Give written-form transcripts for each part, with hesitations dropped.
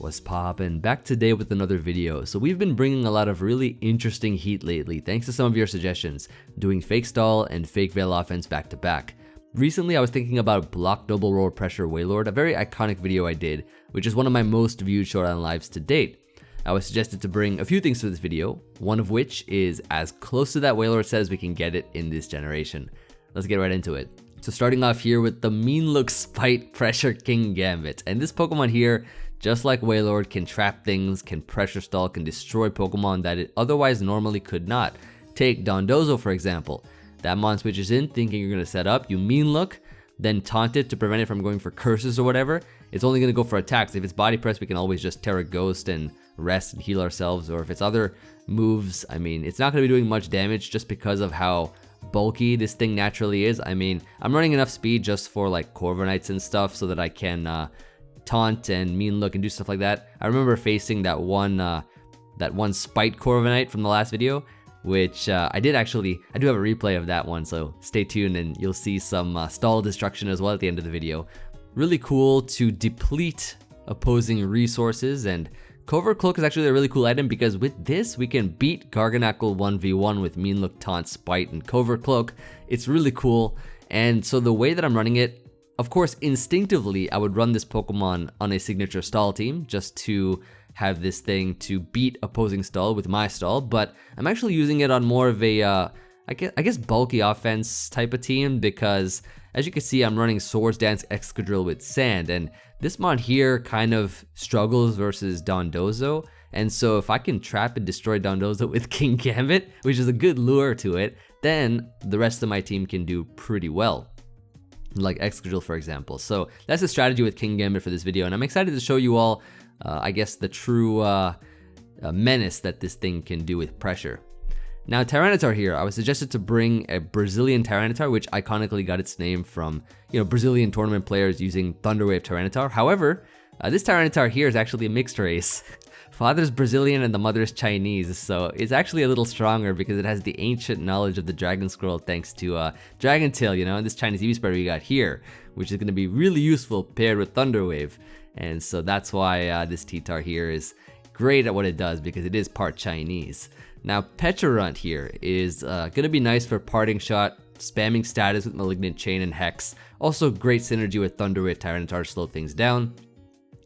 What's poppin'? Back today with another video. So we've been bringing a lot of really interesting heat lately thanks to some of your suggestions, doing fake stall and fake veil offense back to back. Recently I was thinking about block double roll pressure Wailord, a very iconic video I did, which is one of my most viewed Showdown lives to date. I was suggested to bring a few things to this video, one of which is as close to that Wailord says we can get it in this generation. Let's get right into it. So starting off here with the mean look Spite Pressure Kingambit, and this Pokemon here, just like Wailord, can trap things, can pressure stall, can destroy Pokemon that it otherwise normally could not. Take Dondozo for example. That mon switches in thinking you're going to set up, you mean look, then taunt it to prevent it from going for curses or whatever. It's only going to go for attacks. If it's body press, we can always just Tera Ghost and rest and heal ourselves, or if it's other moves, I mean, it's not going to be doing much damage just because of how bulky this thing naturally is. I mean, I'm running enough speed just for like Corviknights and stuff so that I can taunt and mean look and do stuff like that. I remember facing that one Spite Corviknight from the last video, which I do have a replay of that one, so stay tuned and you'll see some stall destruction as well at the end of the video. Really cool to deplete opposing resources, and Covert Cloak is actually a really cool item because with this we can beat Garganacl 1v1 with mean look, taunt, spite, and Covert Cloak. It's really cool, and so the way that I'm running it, of course instinctively I would run this Pokemon on a signature stall team just to have this thing to beat opposing stall with my stall, but I'm actually using it on more of a I guess bulky offense type of team because as you can see I'm running Swords Dance Excadrill with Sand, and this mon here kind of struggles versus Dondozo, and so if I can trap and destroy Dondozo with Kingambit, which is a good lure to it, then the rest of my team can do pretty well, like Excadrill for example. So that's the strategy with Kingambit for this video, and I'm excited to show you all I guess the true menace that this thing can do with pressure. Now Tyranitar here, I was suggested to bring a Brazilian Tyranitar, which iconically got its name from, you know, Brazilian tournament players using Thunderwave Tyranitar. However, this Tyranitar here is actually a mixed race. Father's Brazilian and the mother's Chinese, so it's actually a little stronger because it has the ancient knowledge of the Dragon Scroll thanks to Dragon Tail, you know, and this Chinese EV spreader we got here, which is going to be really useful paired with Thunderwave. And so that's why this T-Tar here is great at what it does because it is part Chinese. Now Pecharunt here is gonna be nice for parting shot, spamming status with Malignant, Chain, and Hex. Also great synergy with Thunderwave Tyranitar to slow things down.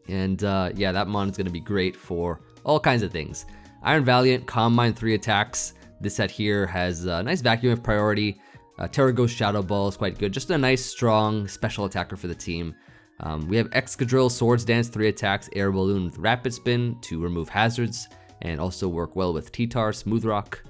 And yeah, that mon is gonna be great for all kinds of things. Iron Valiant, Calm Mind 3 attacks. This set here has a nice vacuum of priority. Tera Ghost Shadow Ball is quite good. Just a nice strong special attacker for the team. We have Excadrill, Swords Dance 3 attacks, Air Balloon with Rapid Spin to remove hazards and also work well with T-Tar, Smooth Rock.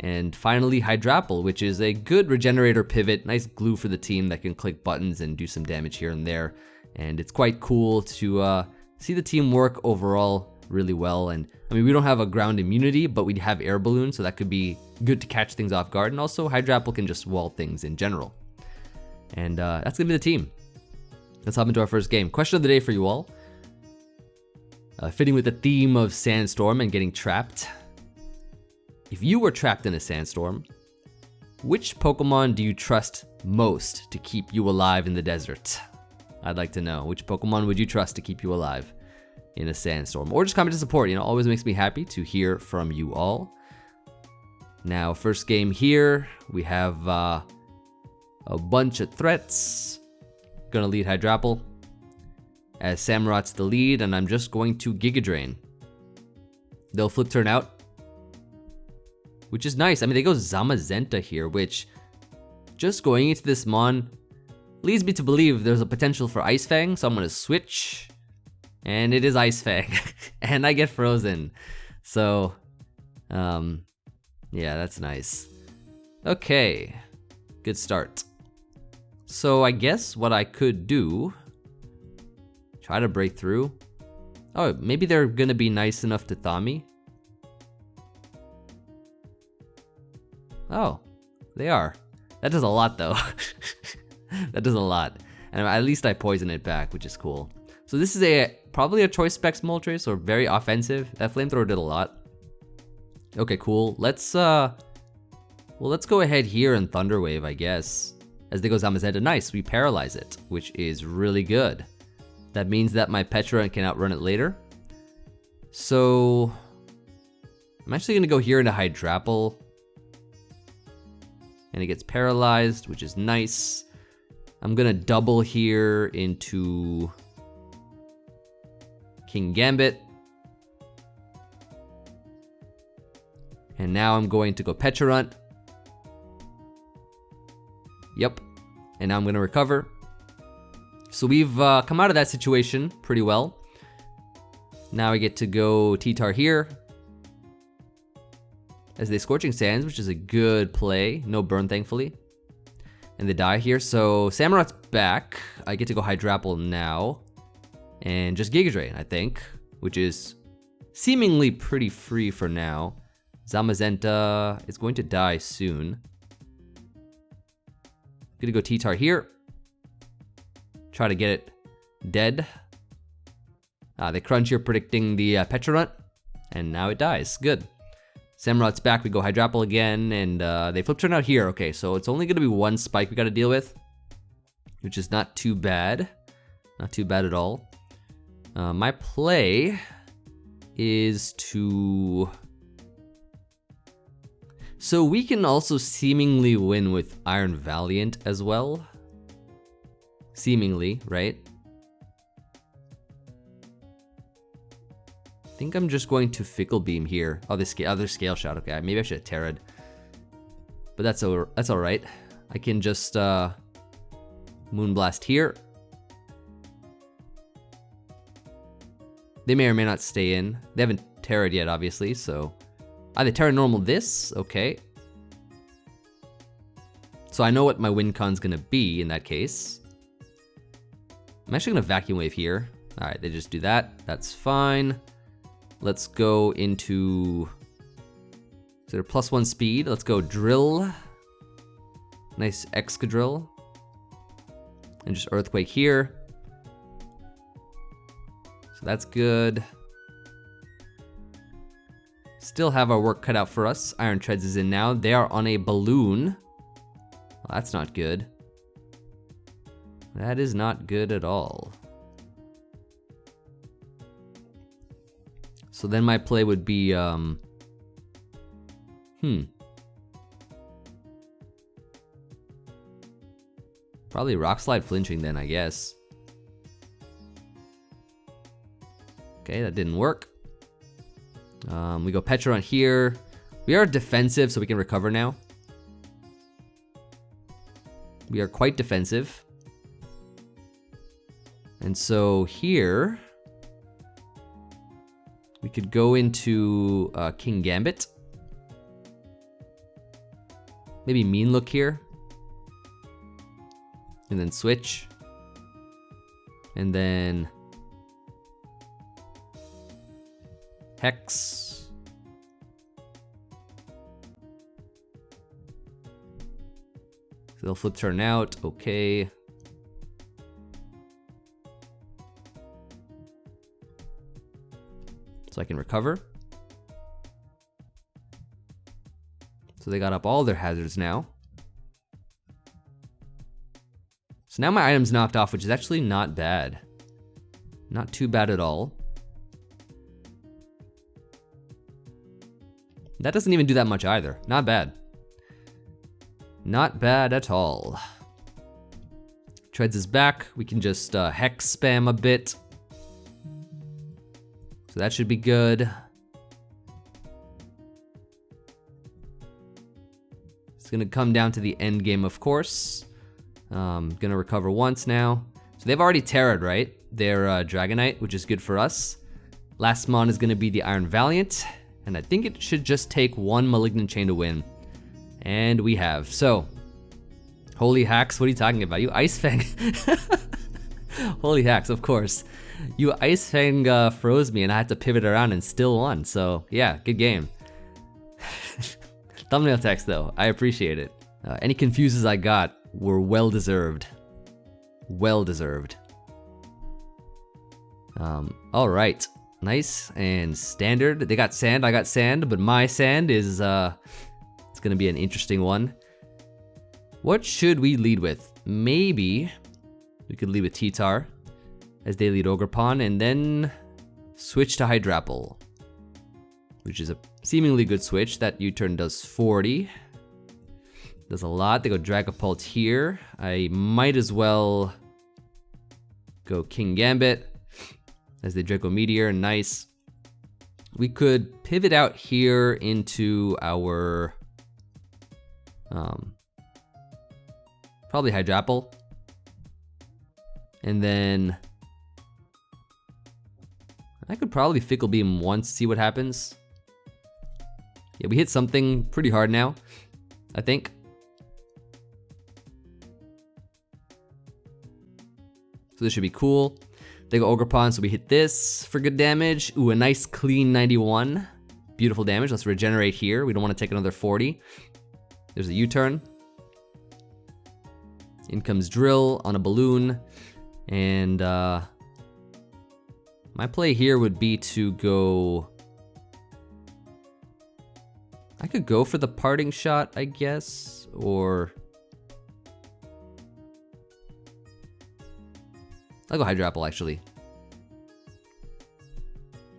And finally Hydrapple, which is a good regenerator pivot, nice glue for the team that can click buttons and do some damage here and there. And it's quite cool to see the team work overall really well. And I mean, we don't have a ground immunity, but we have Air Balloon, so that could be good to catch things off guard. And also Hydrapple can just wall things in general. And that's gonna be the team. Let's hop into our first game. Question of the day for you all. Fitting with the theme of Sandstorm and getting trapped. If you were trapped in a sandstorm, which Pokemon do you trust most to keep you alive in the desert? I'd like to know. Which Pokemon would you trust to keep you alive in a sandstorm? Or just comment to support, you know, always makes me happy to hear from you all. Now, first game here, we have a bunch of threats. Gonna lead Hydrapple as Samurot's the lead, and I'm just going to Giga Drain. They'll flip turn out, which is nice. I mean, they go Zamazenta here, which just going into this mon leads me to believe there's a potential for Ice Fang, so I'm gonna switch, and it is Ice Fang, and I get frozen. So, yeah, that's nice. Okay, good start. So I guess what I could do, try to break through. Oh, maybe they're gonna be nice enough to thaw me. Oh, they are. That does a lot though. That does a lot. And at least I poison it back, which is cool. So this is probably a choice specs Moltres, or very offensive. That flamethrower did a lot. Okay, cool. Let's go ahead here and Thunderwave, I guess. As they go Zamazenta, nice, we paralyze it, which is really good. That means that my Pecharunt can outrun it later. So I'm actually gonna go here into Hydrapple. And it gets paralyzed, which is nice. I'm gonna double here into Kingambit. And now I'm going to go Pecharunt. Yep. And now I'm gonna recover. So we've come out of that situation pretty well. Now I get to go T-Tar here. As they Scorching Sands, which is a good play. No burn, thankfully. And they die here, so Samurot's back. I get to go Hydrapple now. And just Giga Drain, I think. Which is seemingly pretty free for now. Zamazenta is going to die soon. Gonna go T-Tar here. Try to get it dead. They crunch here, predicting the Pecharunt. And now it dies, good. Samurot's back, we go Hydrapple again, and they flip turn out here. Okay, so it's only gonna be one spike we gotta deal with, which is not too bad. Not too bad at all. My play is to... So we can also seemingly win with Iron Valiant as well. Seemingly, right? I think I'm just going to Fickle Beam here. Oh, this other Scale Shot. Okay, maybe I should have Terra'd. But that's all right. I can just Moonblast here. They may or may not stay in. They haven't Terra'd yet, obviously, so... they Terra normal this? Okay. So I know what my Wincon's gonna be in that case. I'm actually gonna Vacuum Wave here. Alright, they just do that. That's fine. Let's go into... Is there +1 speed? Let's go Drill. Nice Excadrill. And just Earthquake here. So that's good. Still have our work cut out for us. Iron Treads is in now. They are on a balloon. Well, that's not good. That is not good at all. So then my play would be, probably Rock Slide flinching then, I guess. Okay, that didn't work. We go Pecharunt here. We are defensive, so we can recover now. We are quite defensive. And so here, we could go into Kingambit. Maybe Mean Look here. And then switch. And then Hex. So they'll flip turn out, okay. So I can recover. So they got up all their hazards now. So now my item's knocked off, which is actually not bad. Not too bad at all. That doesn't even do that much either. Not bad. Not bad at all. Treads is back. We can just Hex spam a bit. So that should be good. It's gonna come down to the end game, of course. Gonna recover once now. So they've already Terra'd, right? Their Dragonite, which is good for us. Last mon is gonna be the Iron Valiant. And I think it should just take one Malignant Chain to win. And we have. So, holy hacks, what are you talking about? You Ice Fang. Holy hacks, of course. You Ice Fang froze me and I had to pivot around and still won. So, yeah, good game. Thumbnail text though, I appreciate it. Any confuses I got were well deserved. Well deserved. All right. Nice and standard. They got sand, I got sand, but my sand is, it's gonna be an interesting one. What should we lead with? Maybe we could lead with T-Tar as they lead Ogerpon, and then switch to Hydrapple, which is a seemingly good switch. That U-turn does 40. Does a lot. They go Dragapult here. I might as well go Kingambit as the Draco Meteor. Nice. We could pivot out here into our probably Hydrapple. And then I could probably Fickle Beam once, see what happens. Yeah, we hit something pretty hard now, I think. So this should be cool. They go Ogerpon, so we hit this for good damage. Ooh, a nice clean 91. Beautiful damage. Let's regenerate here. We don't want to take another 40. There's a U-turn. In comes Drill on a balloon. And my play here would be to go... I could go for the parting shot, I guess, or... I'll go Hydrapple, actually.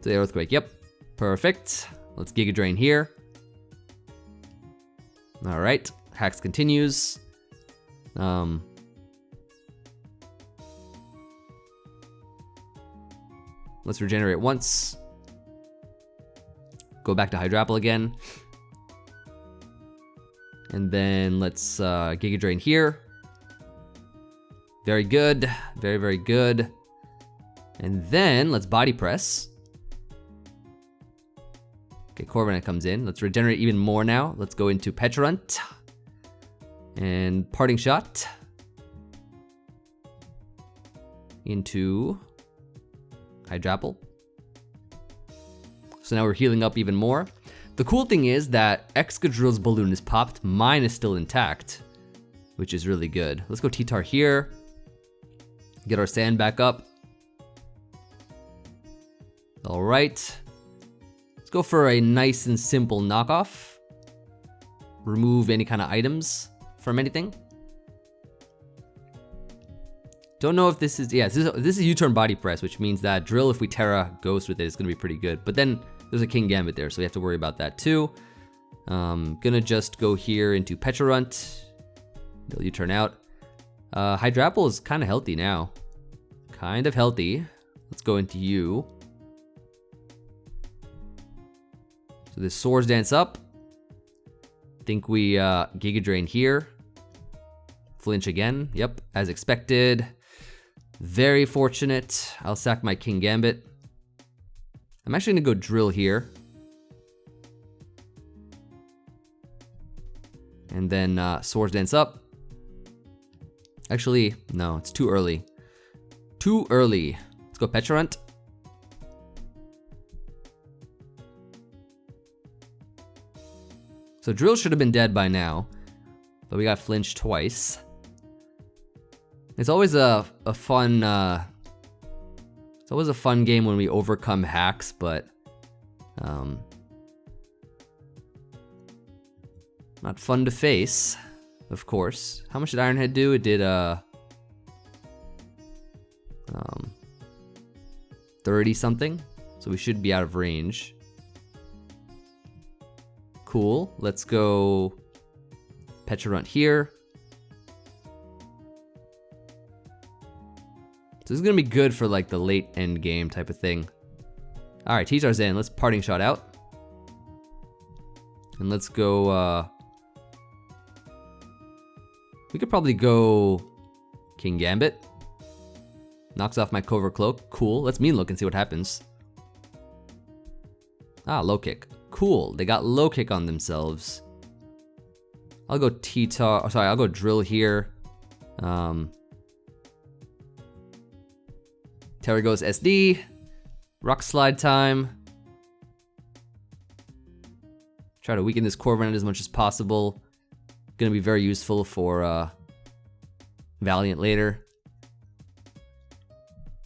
To the Earthquake, yep. Perfect. Let's Giga Drain here. Alright, Hacks continues. Let's regenerate once. Go back to Hydrapple again. And then let's Giga Drain here. Very good, very, very good. And then let's Body Press. Okay, Corviknight comes in. Let's regenerate even more now. Let's go into Pecharunt. And Parting Shot. Into Hydrapple. So now we're healing up even more. The cool thing is that Excadrill's balloon is popped, mine is still intact, which is really good. Let's go T-Tar here. Get our sand back up. All right. Let's go for a nice and simple knockoff. Remove any kind of items from anything. Don't know if this is, yeah, this is U-turn Body Press, which means that Drill, if we Tera Ghost with it, is gonna be pretty good. But then there's a Kingambit there, so we have to worry about that too. Gonna just go here into Pecharunt. They'll U-turn out. Hydrapple is kind of healthy now. Kind of healthy. Let's go into you. So this Swords Dance up. Think we Giga Drain here. Flinch again. Yep, as expected. Very fortunate. I'll sack my Kingambit. I'm actually gonna go Drill here. And then Swords Dance up. Actually, no, it's too early. Too early. Let's go Pecharunt. So Drill should have been dead by now, but we got flinched twice. It's always a fun it's always a fun game when we overcome hacks, but not fun to face, of course. How much did Ironhead do? It did 30 something, so we should be out of range. Cool. Let's go Pecharunt here. So this is gonna be good for like the late end game type of thing. All right, T-Tar's in. Let's Parting Shot out. And let's go, we could probably go Kingambit. Knocks off my Covert Cloak. Cool. Let's Mean Look and see what happens. Ah, Low Kick. Cool. They got Low Kick on themselves. I'll go T-Tar. Oh, sorry, I'll go Drill here. Tera Ghost SD. Rock Slide time. Try to weaken this Corviknight as much as possible. Gonna be very useful for Valiant later.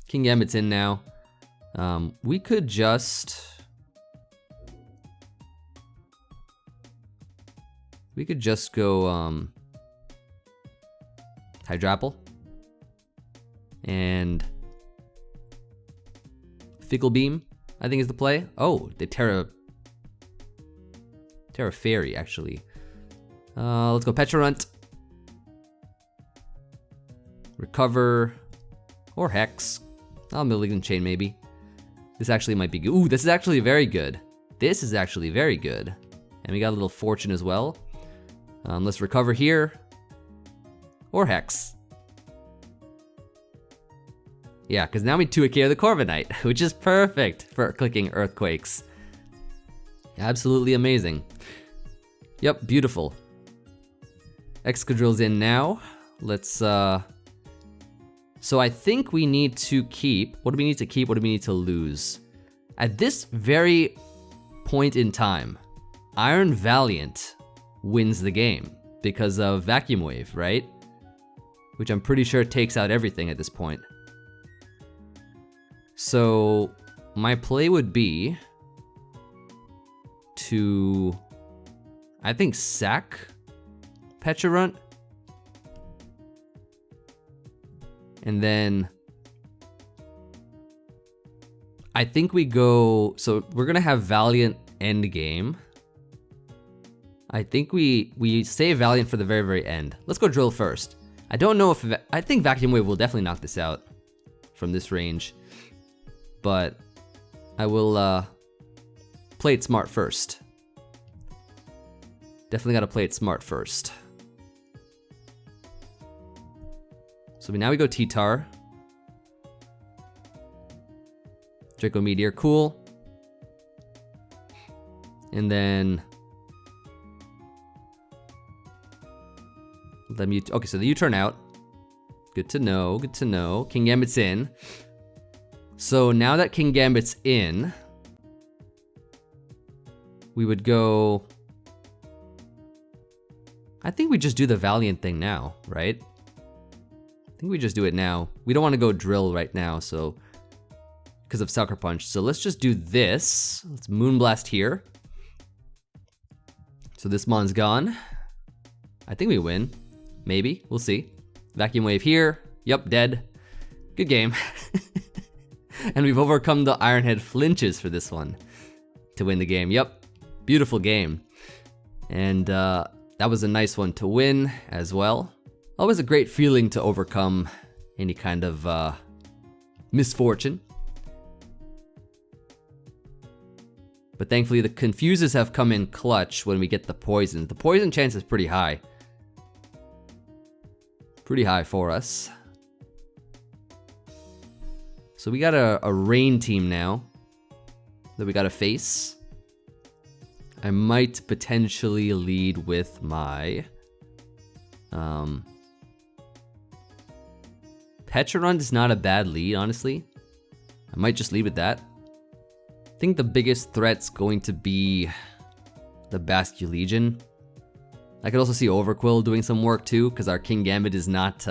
Kingambit's in now. We could just go Hydrapple and Fickle Beam I think is the play. Oh, the Tera Fairy, actually. Let's go Pecharunt. Recover. Or Hex. Oh, Malignant Chain, maybe. This actually might be good. Ooh, this is actually very good. This is actually very good. And we got a little Fortune as well. Let's recover here. Or Hex. Yeah, because now we 2-K the Corviknight, which is perfect for clicking Earthquakes. Absolutely amazing. Yep, beautiful. Excadrill's in now. Let's, so I think we need to keep, what do we need to keep, what do we need to lose? At this very point in time, Iron Valiant wins the game because of Vacuum Wave, right? Which I'm pretty sure takes out everything at this point. So my play would be to, I think, sack Pecharunt. And then I think we go, so we're gonna have Valiant Endgame. I think we save Valiant for the very, very end. Let's go Drill first. I don't know if, I think Vacuum Wave will definitely knock this out from this range. But I will play it smart first. Definitely gotta play it smart first. So now we go T-Tar. Draco Meteor, cool. And then let me, okay, so the U-turn out. Good to know, good to know. Kingambit's in. So now that Kingambit's in, we would go, I think we just do the Valiant thing now, right? I think we just do it now. We don't want to go Drill right now, so, because of Sucker Punch. So let's just do this. Let's Moonblast here. So this mon's gone. I think we win. Maybe, we'll see. Vacuum Wave here. Yup, dead. Good game. And we've overcome the Ironhead flinches for this one to win the game. Yep, beautiful game. And that was a nice one to win as well. Always a great feeling to overcome any kind of misfortune. But thankfully the Confuses have come in clutch when we get the poison. The poison chance is pretty high. Pretty high for us. So we got a rain team now that we gotta face. I might potentially lead with my Pecharunt is not a bad lead, honestly. I might just lead with that. I think the biggest threat's going to be the Basculegion. I could also see Overquill doing some work too, because our Kingambit is not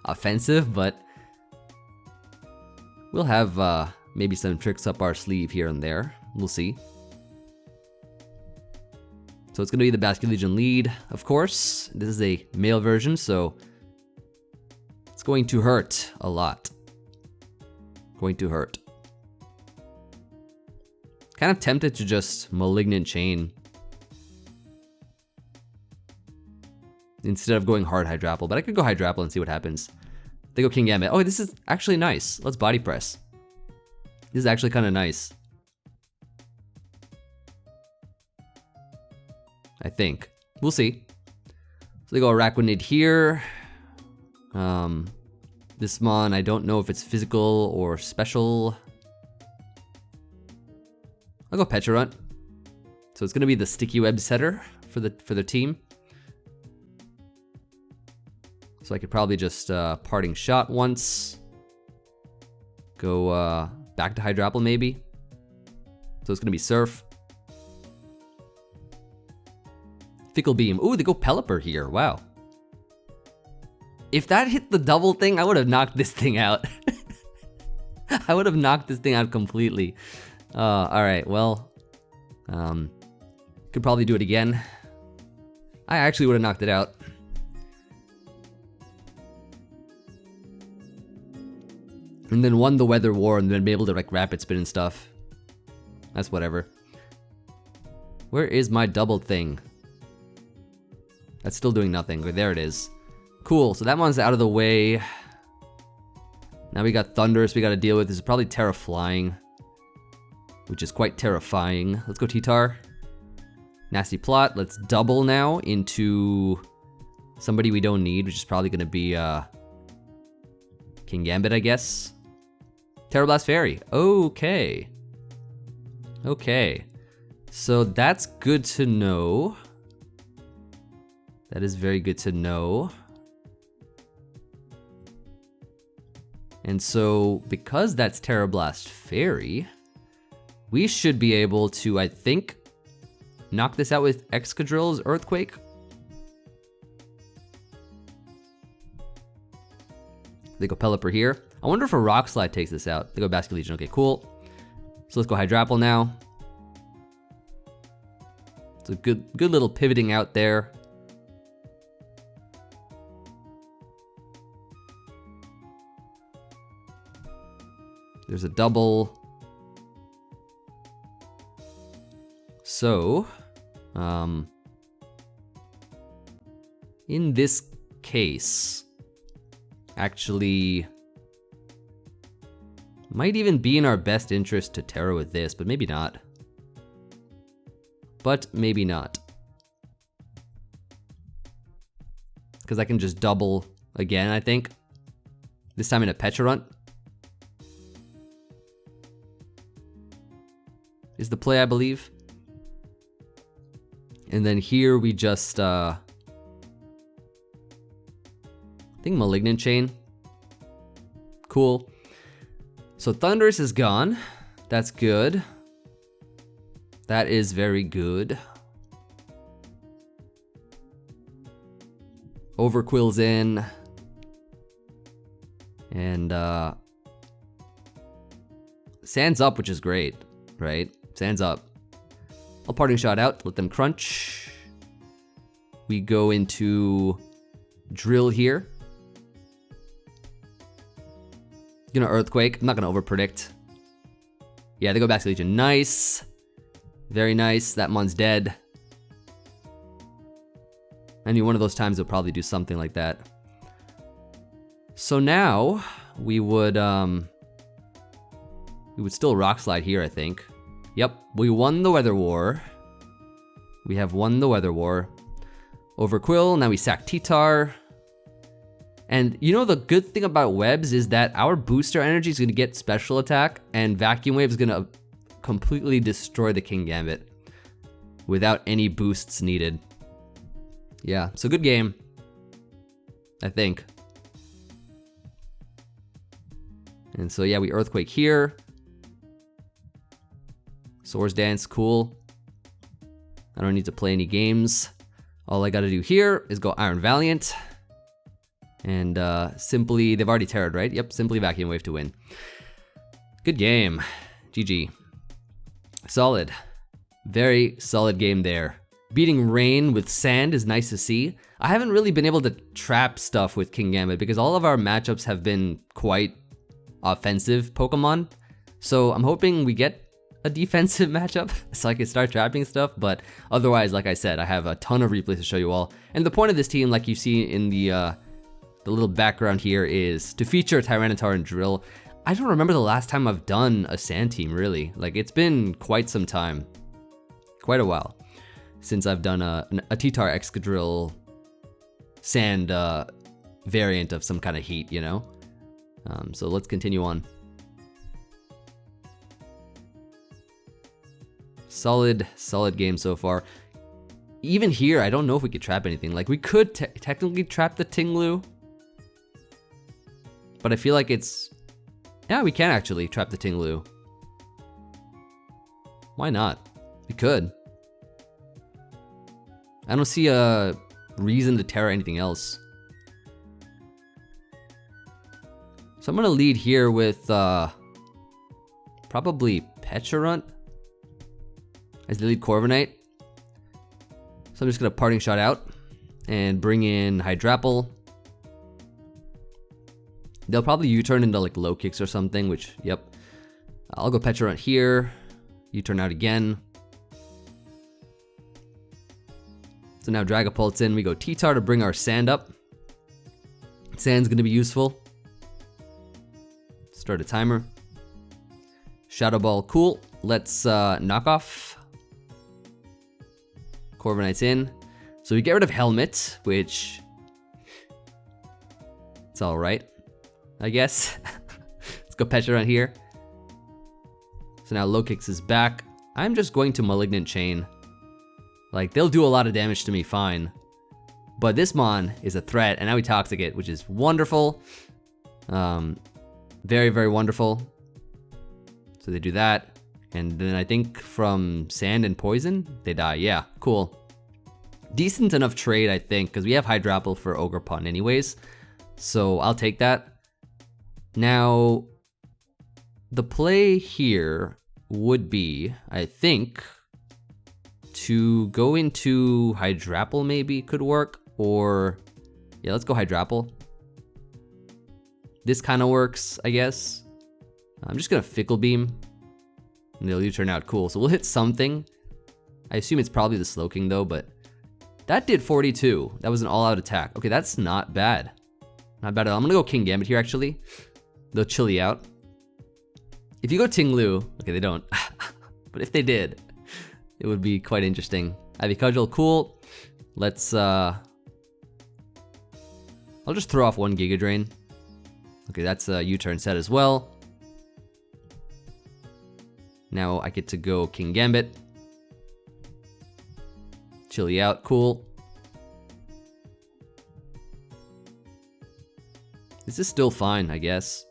offensive, but we'll have maybe some tricks up our sleeve here and there. We'll see. So it's gonna be the Basculegion lead, of course. This is a male version, so it's going to hurt a lot. Going to hurt. Kind of tempted to just Malignant Chain instead of going hard Hydrapple, but I could go Hydrapple and see what happens. They go Kingambit. Oh, this is actually nice. Let's Body Press. This is actually kind of nice. I think. We'll see. So they go Araquanid here. This mon, I don't know if it's physical or special. I'll go Pecharunt. So it's gonna be the Sticky Web setter for the team. So I could probably just Parting Shot once. Go back to Hydrapple maybe. So it's gonna be Surf. Fickle Beam. Ooh, they go Pelipper here. Wow. If that hit the double thing, I would have knocked this thing out. I would have knocked this thing out completely. Alright, well. Could probably do it again. I actually would have knocked it out. And then won the Weather War and then be able to like Rapid Spin and stuff. That's whatever. Where is my double thing? That's still doing nothing. There it is. Cool, so that one's out of the way. Now we got Thunderous we gotta deal with. This is probably Tera flying, which is quite terrifying. Let's go T-Tar. Nasty plot. Let's double now into somebody we don't need, which is probably gonna be Kingambit, I guess. Tera Blast Fairy. Okay. Okay. So that's good to know. That is very good to know. And so, because that's Tera Blast Fairy, we should be able to, I think, knock this out with Excadrill's Earthquake. They go Pelipper here. I wonder if a Rock Slide takes this out. They go Basket Legion. Okay, cool. So let's go Hydrapple now. It's a good little pivoting out there. There's a double. So, in this case, actually, might even be in our best interest to Tera with this, but maybe not. But maybe not. Because I can just double again, I think. This time in a Pecharunt. Is the play, I believe. And then here we just, I think Malignant Chain. Cool. So Thunderous is gone. That's good. That is very good. Overquill's in. And Sands up, which is great, right? Sands up. I'll Parting Shot out, let them crunch. We go into Drill here. Gonna Earthquake, I'm not gonna overpredict. Yeah, they go Basket Legion, nice. Very nice, that mon's dead. I knew one of those times it'll probably do something like that. So now, we would still Rock Slide here, I think. Yep, we won the Weather War. We have won the Weather War. Overquill, now we sack T-Tar. And you know the good thing about webs is that our booster energy is gonna get special attack, and Vacuum Wave is gonna completely destroy the Kingambit without any boosts needed. Yeah, so good game, I think. And so yeah, we Earthquake here. Swords Dance, cool. I don't need to play any games. All I gotta do here is go Iron Valiant. And simply, they've already Terra'd, right? Yep, simply Vacuum Wave to win. Good game. GG. Solid. Very solid game there. Beating Rain with Sand is nice to see. I haven't really been able to trap stuff with Kingambit because all of our matchups have been quite offensive Pokemon. So I'm hoping we get a defensive matchup so I can start trapping stuff, but otherwise, like I said, I have a ton of replays to show you all. And the point of this team, like you see in the little background here, is to feature Tyranitar and Drill. I don't remember the last time I've done a Sand team, really. Like, it's been quite some time. Quite a while since I've done a T-Tar Excadrill Sand variant of some kind of heat, you know? So let's continue on. Solid game so far. Even here, I don't know if we could trap anything. Like, we could technically trap the Tinglu, but I feel like it's... Yeah, we can actually trap the Tinglu. Why not? We could. I don't see a reason to Tera anything else. So I'm gonna lead here with probably Pecharunt as the lead Corviknight. So I'm just gonna Parting Shot out and bring in Hydrapple. They'll probably U-turn into like low kicks or something, which, yep. I'll go Pecharunt here. U-turn out again. So now Dragapult's in. We go T-Tar to bring our Sand up. Sand's gonna be useful. Start a timer. Shadow Ball, cool. Let's knock off. Corviknight's in. So we get rid of Helmet, which it's all right, I guess. Let's go Pecharunt here. So now Low Kicks is back. I'm just going to Malignant Chain. Like, they'll do a lot of damage to me, fine. But this Mon is a threat, and now we Toxic it, which is wonderful. Very, very wonderful. So they do that. And then I think from Sand and Poison, they die. Yeah, cool. Decent enough trade, I think, because we have Hydrapple for Ogerpon anyways. So I'll take that. Now, the play here would be, I think, to go into Hydrapple maybe could work. Or, yeah, let's go Hydrapple. This kind of works, I guess. I'm just going to Fickle Beam. And they'll U-turn out, cool. So we'll hit something. I assume it's probably the Slowking though, but that did 42. That was an all-out attack. Okay, that's not bad. Not bad at all. I'm gonna go Kingambit here, actually. They'll chill you out. If you go Tinglu, okay, they don't. But if they did, it would be quite interesting. Ivy Cudgel, cool. Let's, I'll just throw off one Giga Drain. Okay, that's a U-turn set as well. Now I get to go Kingambit. Chill you out, cool. This is still fine, I guess.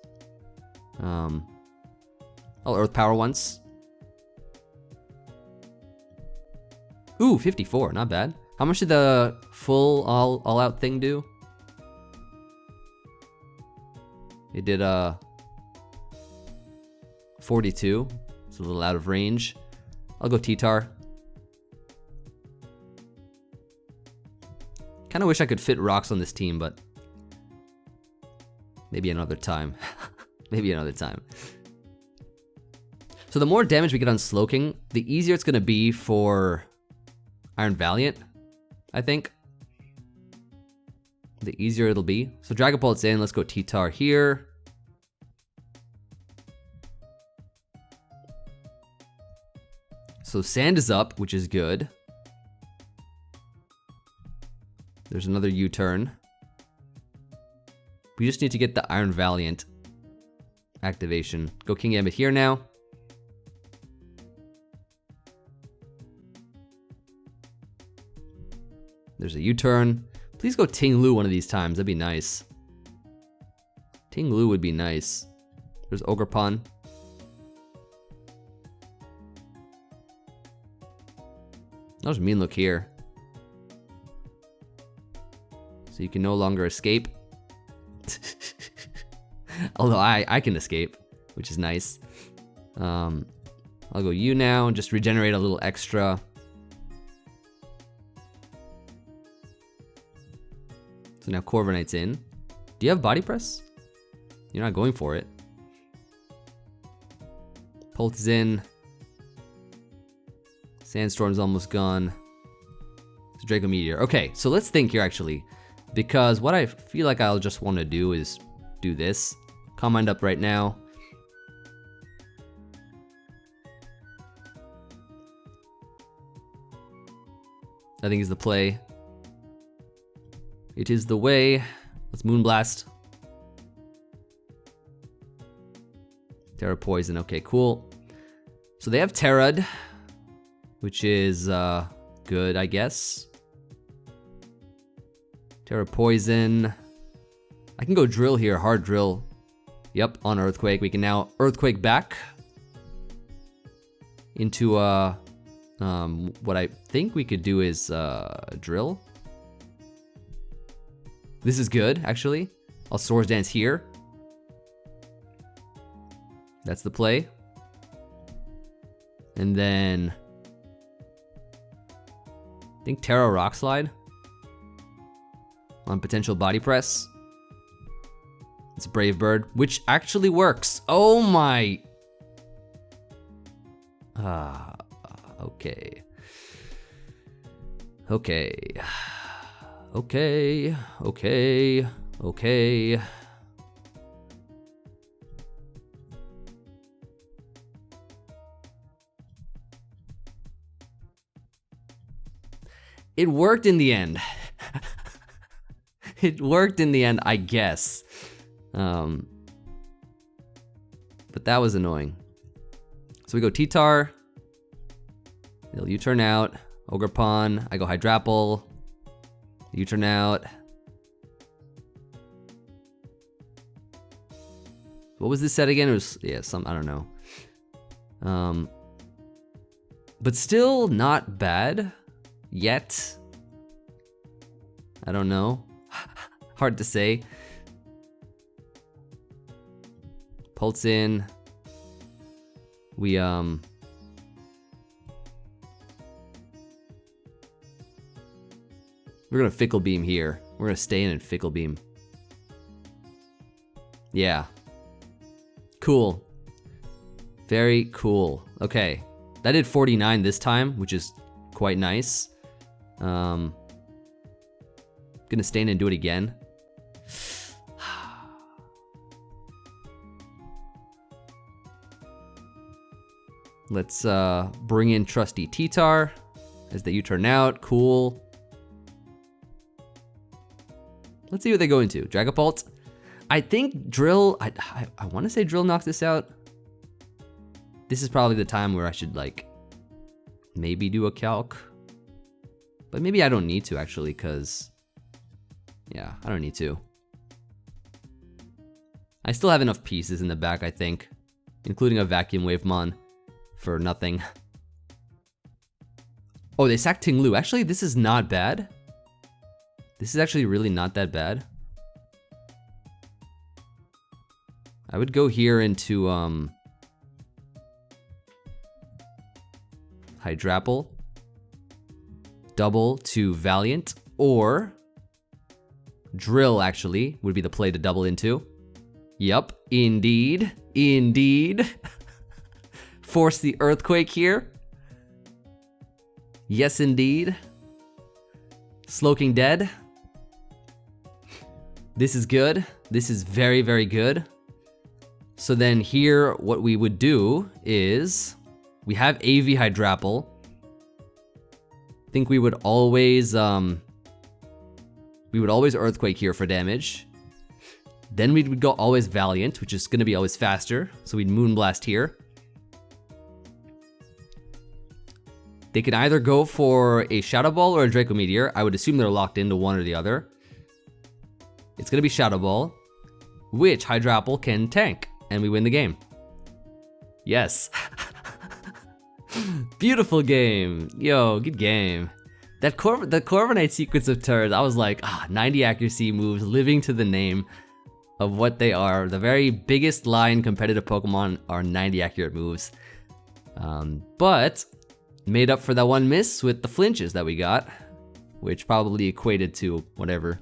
I'll Earth Power once. Ooh, 54, not bad. How much did the full all-out thing do? It did 42. It's a little out of range. I'll go T-Tar. Kinda wish I could fit rocks on this team, but maybe another time. Maybe another time. So the more damage we get on Slowking, the easier it's gonna be for Iron Valiant, I think. The easier it'll be. So Dragapult's in, let's go T-Tar here. So Sand is up, which is good. There's another U-turn. We just need to get the Iron Valiant activation. Go Kingambit here now. There's a U-turn. Please go Tinglu one of these times, that'd be nice. Tinglu would be nice. There's Ogerpon. There's Mean Look here. So you can no longer escape. Although I can escape, which is nice. I'll go you now and just regenerate a little extra. So now Corviknight's in. Do you have Body Press? You're not going for it. Pult is in. Sandstorm's almost gone. It's Draco Meteor. Okay, so let's think here actually. Because what I feel like I'll just want to do is do this. Calm Mind up right now. I think is the play. It is the way. Let's Moonblast. Tera Poison, okay, cool. So they have Terad, which is good, I guess. Tera Poison. I can go Drill here, Hard Drill. Yep, on Earthquake. We can now Earthquake back into what I think we could do is Drill. This is good, actually. I'll Swords Dance here. That's the play. And then I think Tera Rock Slide on potential Body Press. It's Brave Bird, which actually works. Oh my. Okay. Okay. Okay. Okay. Okay. It worked in the end. It worked in the end, I guess. But that was annoying. So we go T-Tar. You turn out. Ogerpon. I go Hydrapple. You turn out. What was this set again? It was, yeah, I don't know. But still not bad yet. I don't know. Hard to say. Pulse in. We're gonna Fickle Beam here. We're gonna stay in and Fickle Beam. Yeah. Cool. Very cool. Okay. That did 49 this time, which is quite nice. Gonna stay in and do it again. Let's bring in trusty T-Tar as the U-turn out. Cool. Let's see what they go into. Dragapult. I think Drill, I want to say Drill knocks this out. This is probably the time where I should like maybe do a calc. But maybe I don't need to actually, because yeah, I don't need to. I still have enough pieces in the back, I think, including a Vacuum Wave Mon for nothing. Oh, they sacked Tinglu. Actually, this is not bad. This is actually really not that bad. I would go here into Hydrapple, double to Valiant, or Drill actually would be the play to double into. Yup, indeed, indeed. Force the Earthquake here. Yes, indeed. Slowking Dead. This is good. This is very, very good. So then here, what we would do is, we have AV Hydrapple. I think we would always Earthquake here for damage. Then we would go always Valiant, which is gonna be always faster. So we'd Moonblast here. They can either go for a Shadow Ball or a Draco Meteor. I would assume they're locked into one or the other. It's gonna be Shadow Ball, which Hydrapple can tank, and we win the game. Yes. Beautiful game. Yo, good game. The Corviknight sequence of turns, I was like, 90 accuracy moves, living to the name of what they are. The very biggest lie in competitive Pokemon are 90 accurate moves. But made up for that one miss with the flinches that we got, which probably equated to whatever.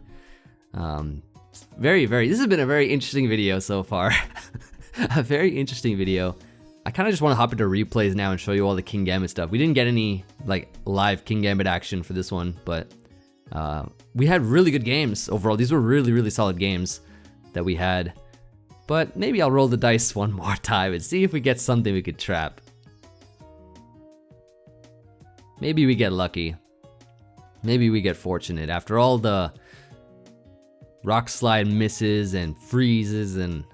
This has been a very interesting video so far. A very interesting video. I kind of just want to hop into replays now and show you all the Kingambit stuff. We didn't get any like live Kingambit action for this one, but we had really good games overall. These were really, really solid games that we had. But maybe I'll roll the dice one more time and see if we get something we could trap. Maybe we get lucky. Maybe we get fortunate. After all the Rock Slide misses and freezes and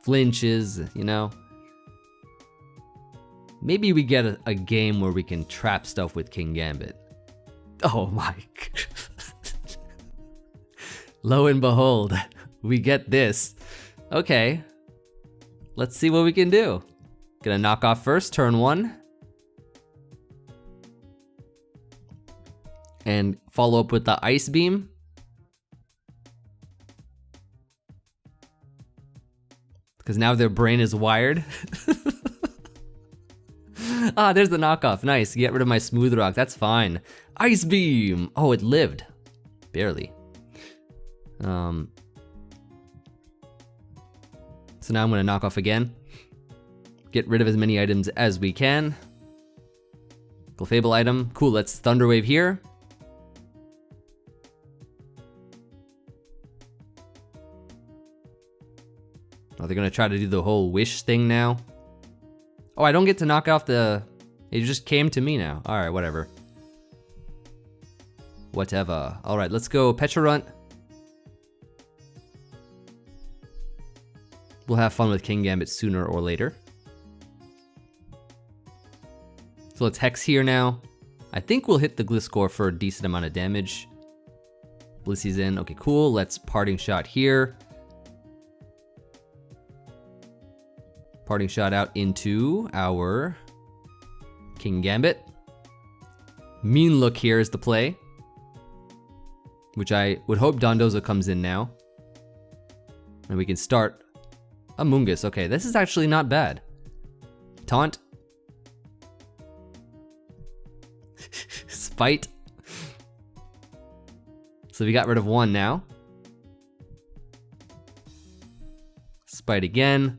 flinches, you know? Maybe we get a game where we can trap stuff with Kingambit. Oh my god. Lo and behold, we get this. Okay. Let's see what we can do. Gonna knock off first, turn 1. And follow up with the Ice Beam. Because now their brain is wired. There's the knockoff. Nice. Get rid of my Smooth Rock. That's fine. Ice Beam. Oh, it lived. Barely. So now I'm going to knock off again. get rid of as many items as we can. Clefable item. Cool, let's Thunder Wave here. Oh, they're gonna try to do the whole wish thing now. Oh, I don't get to knock off the... It just came to me now. Alright, whatever. Whatever. Alright, let's go Pecharunt. We'll have fun with Kingambit sooner or later. So let's Hex here now. I think we'll hit the Gliscor for a decent amount of damage. Blissey's in. Okay, cool. Let's Parting Shot here. Parting Shot out into our Kingambit. Mean Look here is the play, which I would hope Dondozo comes in now. And we can start Amoonguss. Okay, this is actually not bad. Taunt. Spite. So we got rid of one now. Spite again.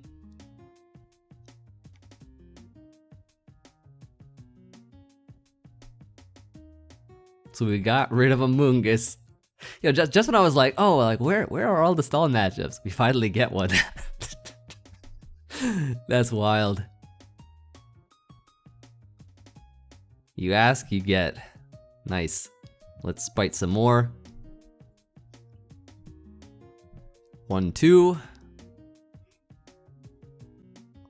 So we got rid of Amoonguss. You know, just when I was like, oh, like where are all the stall matchups? We finally get one. That's wild. You ask, you get. Nice. Let's Spite some more. 1, 2.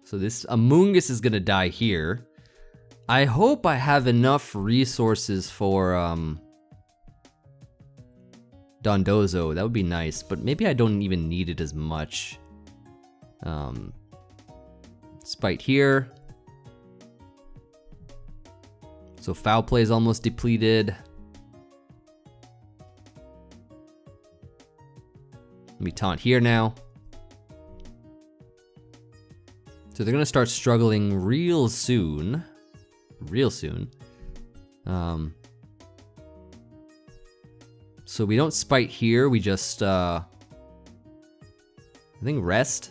So this Amoonguss is gonna die here. I hope I have enough resources for Dondozo. That would be nice, but maybe I don't even need it as much. Spite here. So Foul Play is almost depleted. Let me Taunt here now. So they're gonna start struggling real soon. So we don't Spite here, we just I think rest.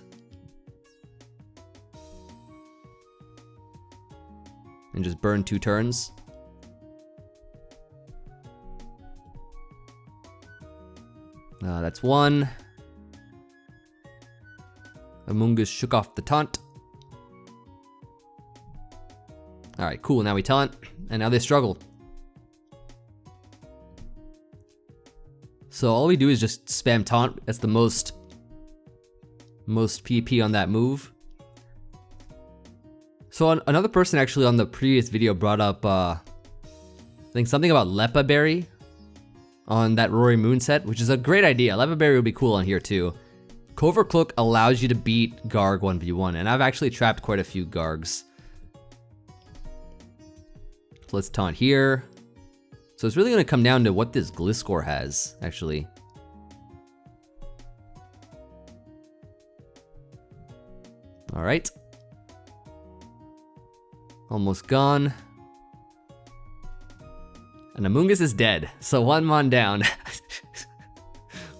And just burn 2 turns. That's 1. Amoonguss shook off the taunt. Alright, cool, now we taunt, and now they struggle. So all we do is just spam taunt. That's the most PP on that move. So another person actually on the previous video brought up, I think something about Lepa Berry on that Rory Moon set, which is a great idea. Lepa Berry would be cool on here too. Covert Cloak allows you to beat Garg 1v1, and I've actually trapped quite a few Gargs. So let's taunt here. So it's really gonna come down to what this Gliscor has, actually. All right. Almost gone. And Amoonguss is dead, so 1 mon down.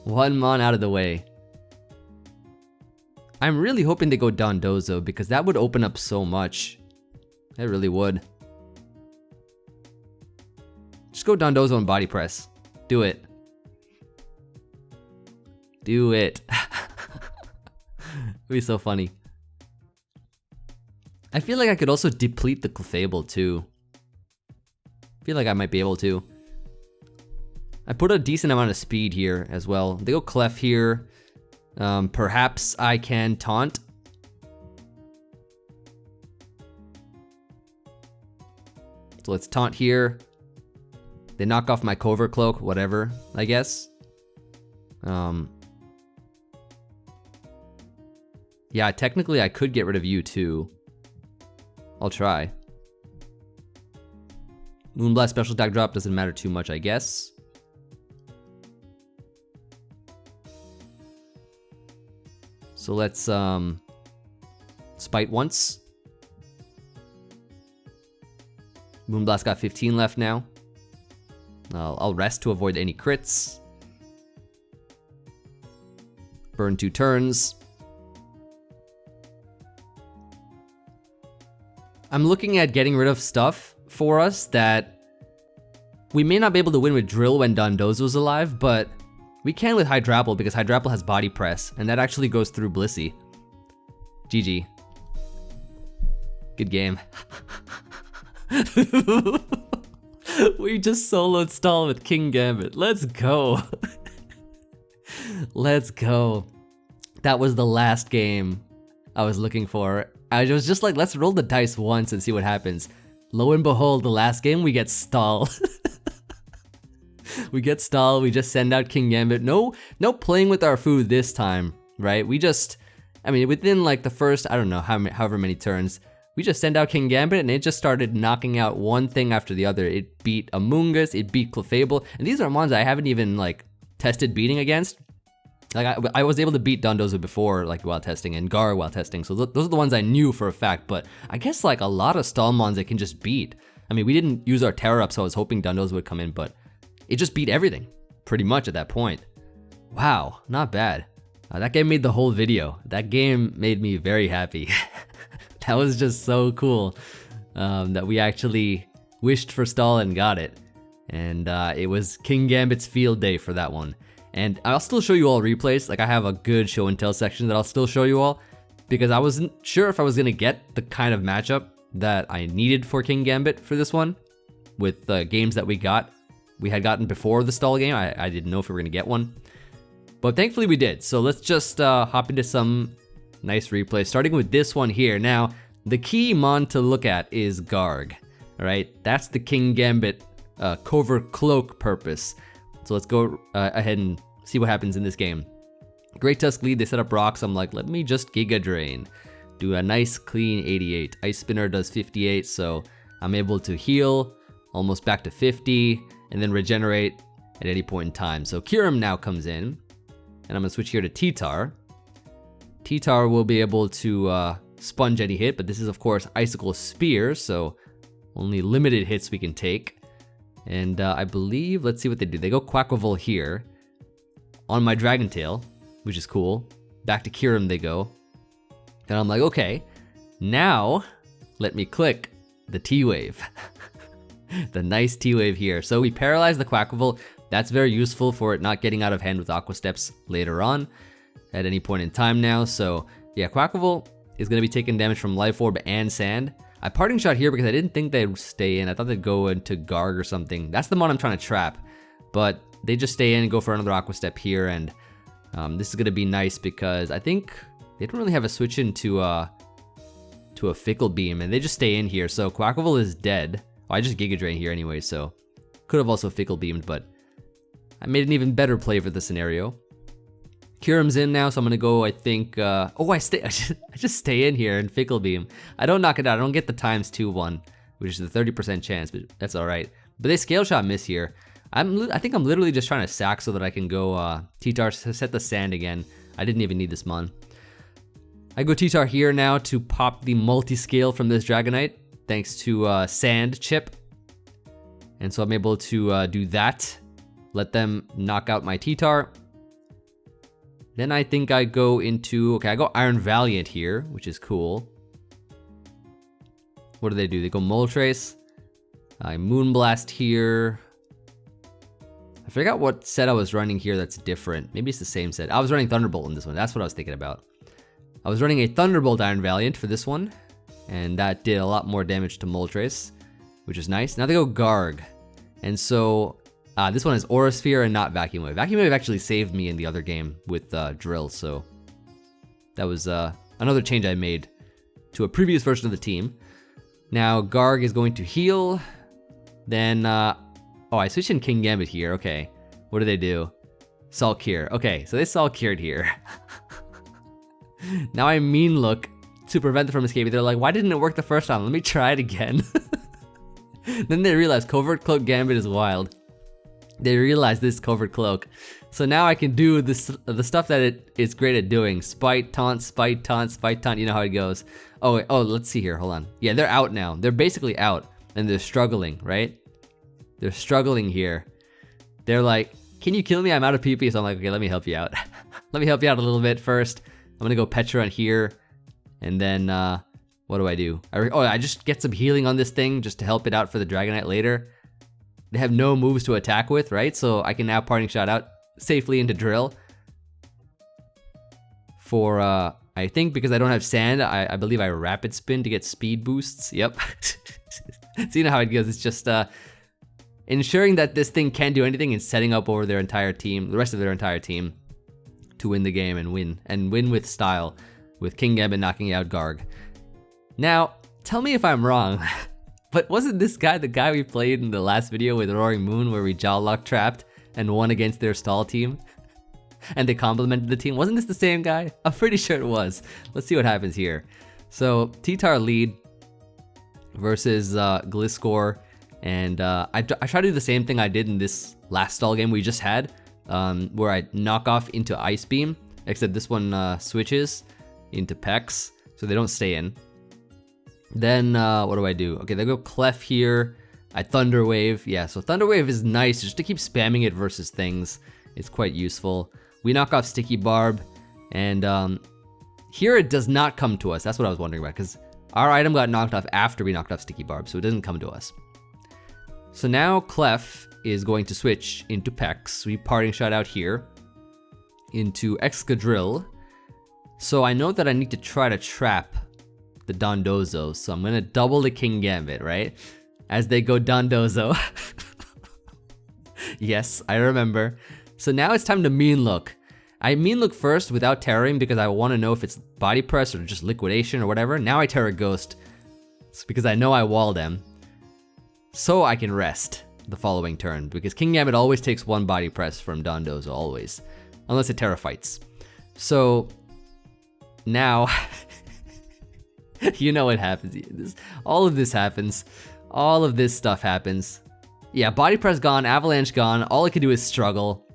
1 mon out of the way. I'm really hoping they go Dondozo because that would open up so much. It really would. Just go Dondozo and Body Press. Do it. Do it. It'd be so funny. I feel like I could also deplete the Clefable too. I feel like I might be able to. I put a decent amount of speed here as well. They go Clef here. Perhaps I can Taunt. So let's Taunt here. They knock off my Covert Cloak, whatever, I guess. Yeah, technically I could get rid of you too. I'll try. Moonblast special attack drop doesn't matter too much, I guess. So let's Spite once. Moonblast got 15 left now. I'll rest to avoid any crits. Burn 2 turns. I'm looking at getting rid of stuff for us that we may not be able to win with Drill when Dondozo's alive, but we can with Hydrapple because Hydrapple has body press, and that actually goes through Blissey. GG. Good game. We just soloed stall with Kingambit. Let's go. Let's go. That was the last game I was looking for. I was just like, let's roll the dice once and see what happens. Lo and behold, the last game we get stall. We get stall, we just send out Kingambit. No playing with our food this time, right? We just, I mean, within like the first, I don't know, however many turns, we just send out Kingambit and it just started knocking out one thing after the other. It beat Amoonguss, it beat Clefable, and these are ones I haven't even like tested beating against. Like I was able to beat Dondozo before, like while testing, and Gar while testing, so those are the ones I knew for a fact, but I guess like a lot of stall mons I can just beat. I mean, we didn't use our Tera up, so I was hoping Dondozo would come in, but it just beat everything, pretty much at that point. Wow, not bad. That game made the whole video. That game made me very happy. That was just so cool that we actually wished for stall and got it. And it was Kingambit's field day for that one. And I'll still show you all replays. Like I have a good show and tell section that I'll still show you all, because I wasn't sure if I was gonna get the kind of matchup that I needed for Kingambit for this one with the games that we had gotten before the stall game. I didn't know if we were gonna get one, but thankfully we did. So let's just hop into some nice replays, starting with this one here. Now, the key mon to look at is Garg, all right? That's the Kingambit covert cloak purpose. So let's go ahead and see what happens in this game. Great Tusk lead, they set up rocks. I'm like, let me just Giga Drain. Do a nice clean 88. Ice Spinner does 58, so I'm able to heal almost back to 50, and then regenerate at any point in time. So Kyurem now comes in, and I'm gonna switch here to T-Tar. T-Tar will be able to sponge any hit, but this is of course Icicle Spear, so only limited hits we can take. And I believe, let's see what they do. They go Quaquaval here on my Dragon Tail, which is cool. Back to Kyurem they go. And I'm like, okay, now let me click the T-Wave. The nice T-Wave here. So we paralyze the Quaquaval. That's very useful for it not getting out of hand with Aqua Steps later on at any point in time now. So yeah, Quaquaval is going to be taking damage from Life Orb and Sand. I parting shot here because I didn't think they'd stay in. I thought they'd go into Garg or something. That's the mon I'm trying to trap. But they just stay in and go for another Aqua Step here. And this is going to be nice because I think they don't really have a switch into a Fickle Beam. And they just stay in here. So Quaquaval is dead. Oh, I just Giga Drain here anyway. So could have also Fickle Beamed. But I made an even better play for the scenario. Kyurem's in now, so I'm gonna go, I think, oh, I just stay in here and Fickle Beam. I don't knock it out, I don't get the ×2 one, which is a 30% chance, but that's all right. But they Scale Shot miss here. I think I'm literally just trying to sack so that I can go T-Tar set the Sand again. I didn't even need this mon. I go T-Tar here now to pop the multi-scale from this Dragonite, thanks to Sand Chip. And so I'm able to do that. Let them knock out my T-Tar. Then I think I go into, okay, I go Iron Valiant here, which is cool. What do? They go Moltres. I Moonblast here. I forgot what set I was running here that's different. Maybe it's the same set. I was running Thunderbolt in this one. That's what I was thinking about. I was running a Thunderbolt Iron Valiant for this one, and that did a lot more damage to Moltres, which is nice. Now they go Garg. And so this one is Aura Sphere and not Vacuum Wave. Vacuum Wave actually saved me in the other game with Drill, so that was another change I made to a previous version of the team. Now Garg is going to heal. Then, oh, I switched in Kingambit here. Okay, what do? Salt Cure. Okay, so they Salt Cured here. Now I Mean Look to prevent them from escaping. They're like, why didn't it work the first time? Let me try it again. Then they realize Covert Cloak Gambit is wild. They realize this Covert Cloak. So now I can do this, the stuff that it's great at doing. Spite, Taunt, Spite, Taunt, Spite, Taunt. You know how it goes. Oh, wait, oh, let's see here. Hold on. Yeah, they're out now. They're basically out. And they're struggling, right? They're struggling here. They're like, can you kill me? I'm out of PP. So I'm like, okay, let me help you out. Let me help you out a little bit first. I'm going to go Pecharunt here. And then What do I do? I just get some healing on this thing just to help it out for the Dragonite later. They have no moves to attack with, right? So I can now Parting Shot out safely into Drill. For, I think because I don't have Sand, I believe I Rapid Spin to get speed boosts. Yep. So you know how it goes. It's just ensuring that this thing can't do anything and setting up over their entire team, the rest of their entire team, to win the game and win with style, with Kingambit knocking out Garg. Now, tell me if I'm wrong, but wasn't this guy the guy we played in the last video with Roaring Moon where we Jaw Lock trapped and won against their stall team? And they complimented the team. Wasn't this the same guy? I'm pretty sure it was. Let's see what happens here. So, T-Tar lead versus Gliscor, and I try to do the same thing I did in this last stall game we just had, where I knock off into Ice Beam, except this one switches into Pex, so they don't stay in. Then, what do I do? Okay, they go Clef here. I Thunder Wave. Yeah, so Thunder Wave is nice just to keep spamming it versus things. It's quite useful. We knock off Sticky Barb, and here it does not come to us. That's what I was wondering about, because our item got knocked off after we knocked off Sticky Barb, so it doesn't come to us. So now Clef is going to switch into Pex. We Parting Shot out here into Excadrill. So I know that I need to try to trap the Dondozo, so I'm gonna double the Kingambit, right? As they go Dondozo. Yes, I remember. So now it's time to Mean Look. I Mean Look first without Terraring because I want to know if it's Body Press or just Liquidation or whatever. Now I Tera Ghost. It's because I know I wall them. So I can rest the following turn, because Kingambit always takes one Body Press from Dondozo, always. Unless it Terra fights. So now... you know what happens. All of this happens. All of this stuff happens. Yeah, Body Press gone, Avalanche gone. All I can do is struggle.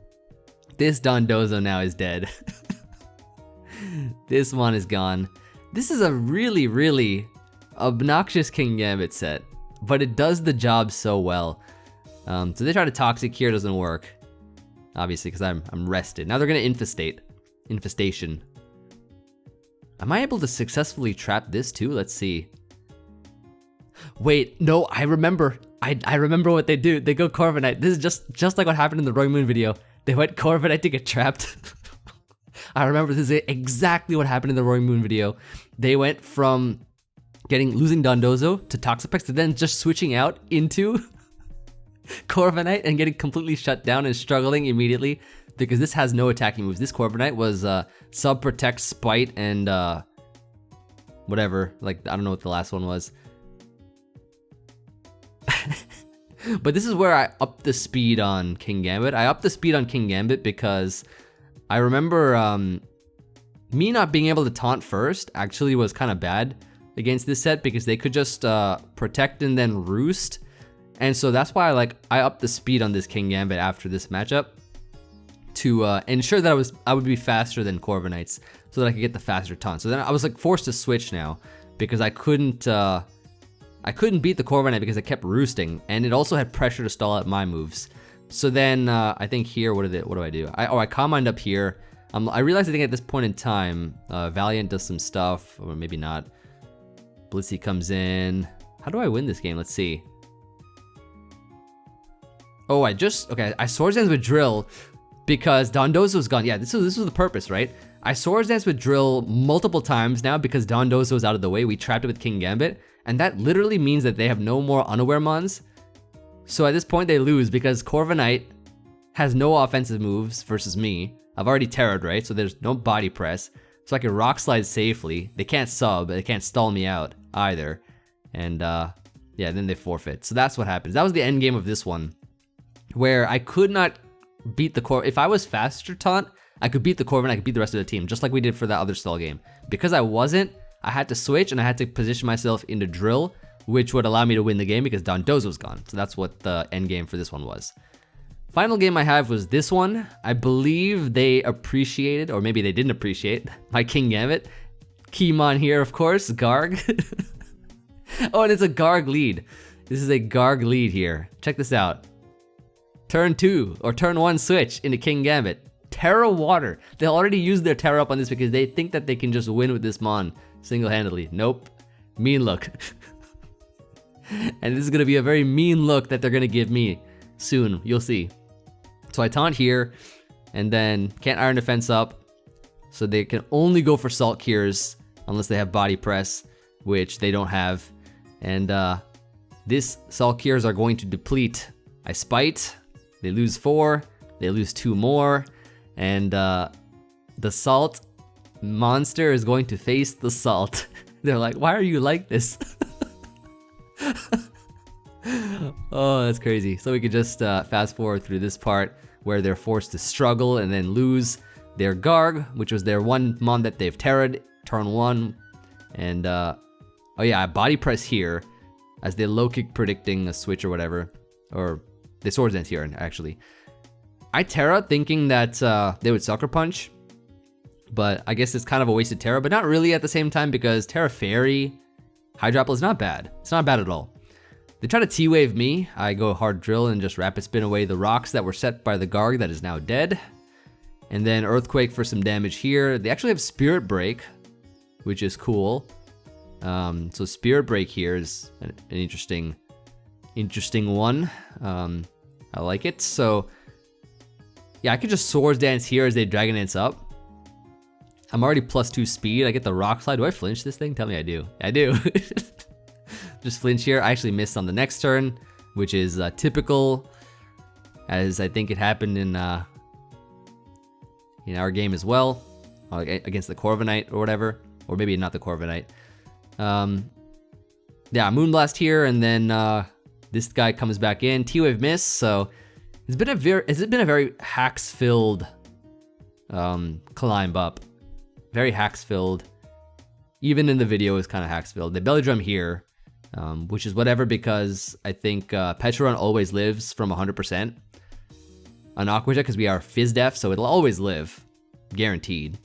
This Dondozo now is dead. This one is gone. This is a really, really obnoxious Kingambit set, but it does the job so well. So they try to Toxic here, doesn't work. Obviously, because I'm rested. Now they're gonna Infestation. Am I able to successfully trap this too? Let's see. Wait, no, I remember. I remember what they do. They go Corviknight. This is just like what happened in the Roaring Moon video. They went Corviknight to get trapped. I remember this is exactly what happened in the Roaring Moon video. They went from losing Dondozo to Toxapex to then just switching out into Corviknight and getting completely shut down and struggling immediately. Because this has no attacking moves. This Corviknight was Sub Protect, Spite, and whatever. Like, I don't know what the last one was. But this is where I upped the speed on Kingambit. I upped the speed on Kingambit because I remember me not being able to taunt first actually was kind of bad against this set, because they could just protect and then roost. And so that's why I upped the speed on this Kingambit after this matchup, to ensure that I would be faster than Corviknights, so that I could get the faster taunt. So then I was forced to switch now, because I couldn't beat the Corviknight because it kept roosting, and it also had pressure to stall out my moves. So then I think here, what do I do? I Calm Mind up here. I realized I think at this point in time, Valiant does some stuff, or maybe not. Blissey comes in. How do I win this game? Let's see. Oh, I Swords Dance with Drill. Because Dondozo's gone. Yeah, this was the purpose, right? I Swords Dance with Drill multiple times now because Dondozo's out of the way. We trapped it with Kingambit, and that literally means that they have no more Unaware Mons. So at this point they lose because Corviknight has no offensive moves versus me. I've already Terra'd, right? So there's no Body Press. So I can Rock Slide safely. They can't sub, they can't stall me out either. And yeah, then they forfeit. So that's what happens. That was the end game of this one, where I could not beat the core. If I was faster taunt, I could beat the Corviknight, I could beat the rest of the team, just like we did for that other stall game. Because I wasn't, I had to switch and I had to position myself into Drill, which would allow me to win the game because Dondozo's gone. So that's what the end game for this one was. Final game I have was this one. I believe they appreciated, or maybe they didn't appreciate, my Kingambit. Keymon here, of course, Garg. Oh, and it's a Garg lead. This is a Garg lead here. Check this out. Turn 2 or turn 1 switch into Kingambit. Tera Water. They already used their Tera up on this because they think that they can just win with this Mon single-handedly. Nope. Mean look. And this is gonna be a very mean look that they're gonna give me soon. You'll see. So I taunt here, and then can't Iron Defense up. So they can only go for Salt Cures unless they have Body Press, which they don't have. And this Salt Cures are going to deplete. I Spite, they lose 4, they lose 2 more, and the Salt monster is going to face the Salt. They're like, why are you like this? Oh, that's crazy. So we could just fast forward through this part where they're forced to struggle and then lose their Garg, which was their one mon that they've terra'd, turn 1. And oh yeah, I Body Press here as they low kick predicting a switch or whatever. Or the Swords Dance here, actually. I Tera thinking that they would Sucker Punch, but I guess it's kind of a wasted Tera, but not really at the same time because Tera Fairy, Hydrapple is not bad. It's not bad at all. They try to T-Wave me. I go Hard Drill and just Rapid Spin away the rocks that were set by the Garg that is now dead. And then Earthquake for some damage here. They actually have Spirit Break, which is cool. So Spirit Break here is an interesting one. I like it. So yeah, I could just Swords Dance here as they Dragon Dance up. I'm already +2 speed. I get the Rock Slide. Do I flinch this thing? Tell me I do. I do. Just flinch here. I actually missed on the next turn, which is typical, as I think it happened in our game as well, against the Corviknight or whatever, or maybe not the Corviknight. Yeah, Moonblast here, and then this guy comes back in. T-Wave miss, so it's been a very hacks-filled climb up. Very hacks-filled. Even in the video, it's kind of hacks-filled. The Belly Drum here, which is whatever, because I think Pecharunt always lives from 100% on Aqua Jet, because we are Fizz Def, so it'll always live, guaranteed.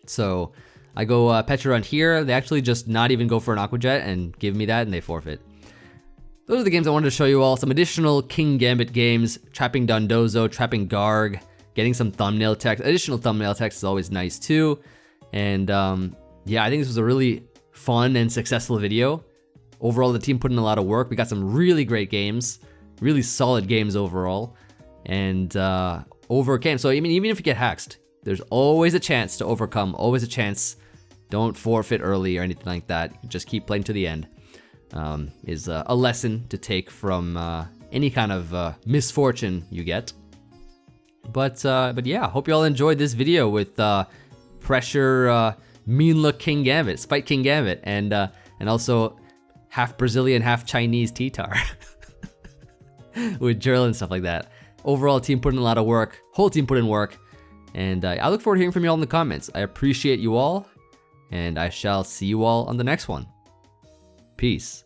So I go Pecharunt here. They actually just not even go for an Aqua Jet and give me that, and they forfeit. Those are the games I wanted to show you all. Some additional Kingambit games, trapping Dondozo, trapping Garg, getting some thumbnail text. Additional thumbnail text is always nice too. And yeah, I think this was a really fun and successful video. Overall, the team put in a lot of work. We got some really great games, really solid games overall, and overcame. So I mean, even if you get hacked, there's always a chance to overcome, always a chance. Don't forfeit early or anything like that. Just keep playing to the end. Is a lesson to take from any kind of misfortune you get. But yeah, hope you all enjoyed this video with Pressure Mean Look Kingambit, Spite Kingambit, and also half Brazilian, half Chinese T-Tar with drill and stuff like that. Overall, team put in a lot of work. Whole team put in work, and I look forward to hearing from you all in the comments. I appreciate you all, and I shall see you all on the next one. Peace.